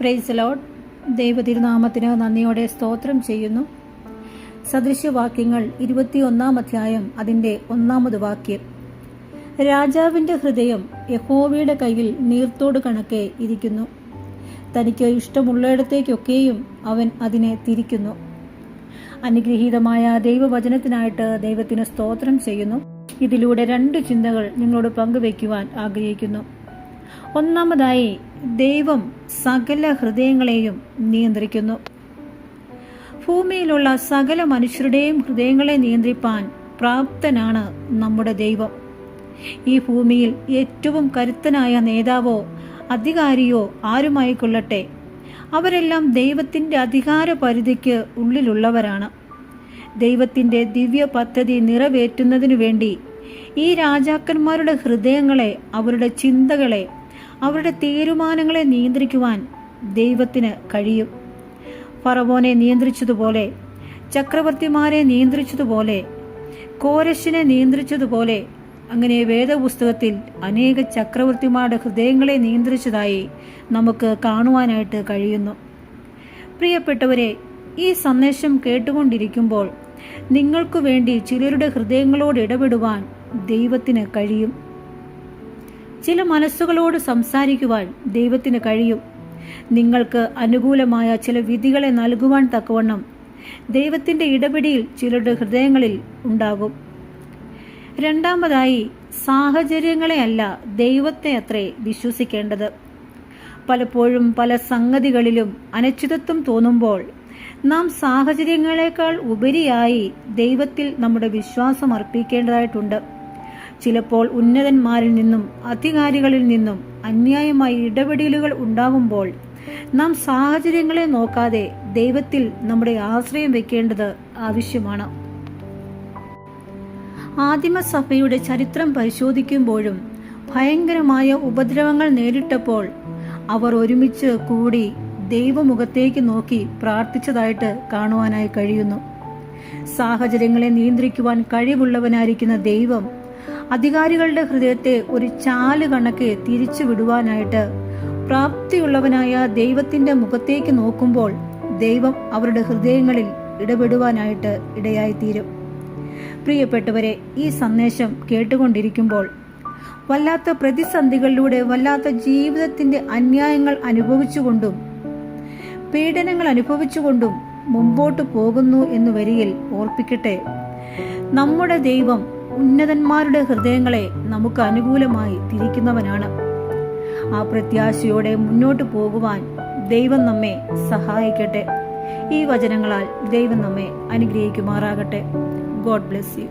Praise Lord. ദൈവതിരുനാമത്തിന് നന്ദിയോടെ സ്തോത്രം ചെയ്യുന്നു. സദൃശ്യവാക്യങ്ങൾ 21 അധ്യായം അതിൻ്റെ 1 വാക്യം. രാജാവിൻ്റെ ഹൃദയം യഹോവയുടെ കയ്യിൽ നീർത്തോട് കണക്കെ ഇരിക്കുന്നു. തനിക്ക് ഇഷ്ടമുള്ളിടത്തേക്കൊക്കെയും അവൻ അതിനെ തിരിക്കുന്നു. അനുഗ്രഹീതമായ ദൈവവചനത്തിനായിട്ട് ദൈവത്തിന് സ്തോത്രം ചെയ്യുന്നു. ഇതിലൂടെ 2 ചിന്തകൾ നിങ്ങളോട് പങ്കുവയ്ക്കുവാൻ ആഗ്രഹിക്കുന്നു. ഒന്നാമതായി, ദൈവം സകല ഹൃദയങ്ങളെയും നിയന്ത്രിക്കുന്നു. ഭൂമിയിലുള്ള സകല മനുഷ്യരുടെയും ഹൃദയങ്ങളെ നിയന്ത്രിപ്പാൻ പ്രാപ്തനാണ് നമ്മുടെ ദൈവം. ഈ ഭൂമിയിൽ ഏറ്റവും കരുത്തനായ നേതാവോ അധികാരിയോ ആരുമായിക്കൊള്ളട്ടെ, അവരെല്ലാം ദൈവത്തിൻ്റെ അധികാര പരിധിക്ക് ഉള്ളിലുള്ളവരാണ്. ദൈവത്തിൻ്റെ ദിവ്യ പദ്ധതി നിറവേറ്റുന്നതിനു വേണ്ടി ഈ രാജാക്കന്മാരുടെ ഹൃദയങ്ങളെ, അവരുടെ ചിന്തകളെ, അവരുടെ തീരുമാനങ്ങളെ നിയന്ത്രിക്കുവാൻ ദൈവത്തിന് കഴിയും. ഫറവോനെ നിയന്ത്രിച്ചതുപോലെ, ചക്രവർത്തിമാരെ നിയന്ത്രിച്ചതുപോലെ, കോരശിനെ നിയന്ത്രിച്ചതുപോലെ, അങ്ങനെ വേദപുസ്തകത്തിൽ അനേക ചക്രവർത്തിമാരുടെ ഹൃദയങ്ങളെ നിയന്ത്രിച്ചതായി നമുക്ക് കാണുവാനായിട്ട് കഴിയുന്നു. പ്രിയപ്പെട്ടവരെ, ഈ സന്ദേശം കേട്ടുകൊണ്ടിരിക്കുമ്പോൾ നിങ്ങൾക്കു വേണ്ടി ചിലരുടെ ഹൃദയങ്ങളോട് ഇടപെടുവാൻ ദൈവത്തിന് കഴിയും. ചില മനസ്സുകളോട് സംസാരിക്കുവാൻ ദൈവത്തിന് കഴിയും. നിങ്ങൾക്ക് അനുകൂലമായ ചില വിധികളെ നൽകുവാൻ തക്കവണ്ണം ദൈവത്തിൻ്റെ ഇടപെടിയിൽ ചിലരുടെ ഹൃദയങ്ങളിൽ ഉണ്ടാകും. രണ്ടാമതായി, സാഹചര്യങ്ങളെ അല്ല, ദൈവത്തെ അത്രേ വിശ്വസിക്കേണ്ടത്. പലപ്പോഴും പല സംഗതികളിലും അനിശ്ചിതത്വം തോന്നുമ്പോൾ നാം സാഹചര്യങ്ങളെക്കാൾ ഉപരിയായി ദൈവത്തിൽ നമ്മുടെ വിശ്വാസം അർപ്പിക്കേണ്ടതായിട്ടുണ്ട്. ചിലപ്പോൾ ഉന്നതന്മാരിൽ നിന്നും അധികാരികളിൽ നിന്നും അന്യായമായ ഇടപെടലുകൾ ഉണ്ടാകുമ്പോൾ നാം സാഹചര്യങ്ങളെ നോക്കാതെ ദൈവത്തിൽ നമ്മുടെ ആശ്രയം വെക്കേണ്ടത് ആവശ്യമാണ്. ആദിമസഭയുടെ ചരിത്രം പരിശോധിക്കുമ്പോഴും ഭയങ്കരമായ ഉപദ്രവങ്ങൾ നേരിട്ടപ്പോൾ അവർ ഒരുമിച്ച് കൂടി ദൈവമുഖത്തേക്ക് നോക്കി പ്രാർത്ഥിച്ചതായിട്ട് കാണുവാനായി കഴിയുന്നു. സാഹചര്യങ്ങളെ നിയന്ത്രിക്കുവാൻ കഴിവുള്ളവനായിരിക്കുന്ന ദൈവം അധികാരികളുടെ ഹൃദയത്തെ ഒരു ചാല് കണക്കെ തിരിച്ചു വിടുവാനായിട്ട് പ്രാപ്തിയുള്ളവനായ ദൈവത്തിൻ്റെ മുഖത്തേക്ക് നോക്കുമ്പോൾ ദൈവം അവരുടെ ഹൃദയങ്ങളിൽ ഇടപെടുവാനായിട്ട് ഇടയായിത്തീരും. പ്രിയപ്പെട്ടവരെ, ഈ സന്ദേശം കേട്ടുകൊണ്ടിരിക്കുമ്പോൾ വല്ലാത്ത പ്രതിസന്ധികളിലൂടെ, വല്ലാത്ത ജീവിതത്തിൻ്റെ അന്യായങ്ങൾ അനുഭവിച്ചുകൊണ്ടും പീഡനങ്ങൾ അനുഭവിച്ചുകൊണ്ടും മുമ്പോട്ട് പോകുന്നു എന്ന് വരികിൽ ഓർപ്പിക്കട്ടെ, നമ്മുടെ ദൈവം ഉന്നതന്മാരുടെ ഹൃദയങ്ങളെ നമുക്ക് അനുകൂലമായി തിരിക്കുന്നവനാണ്. ആ പ്രത്യാശയോടെ മുന്നോട്ട് പോകുവാൻ ദൈവം നമ്മെ സഹായിക്കട്ടെ. ഈ വചനങ്ങളാൽ ദൈവം നമ്മെ അനുഗ്രഹിക്കുമാറാകട്ടെ. God bless you.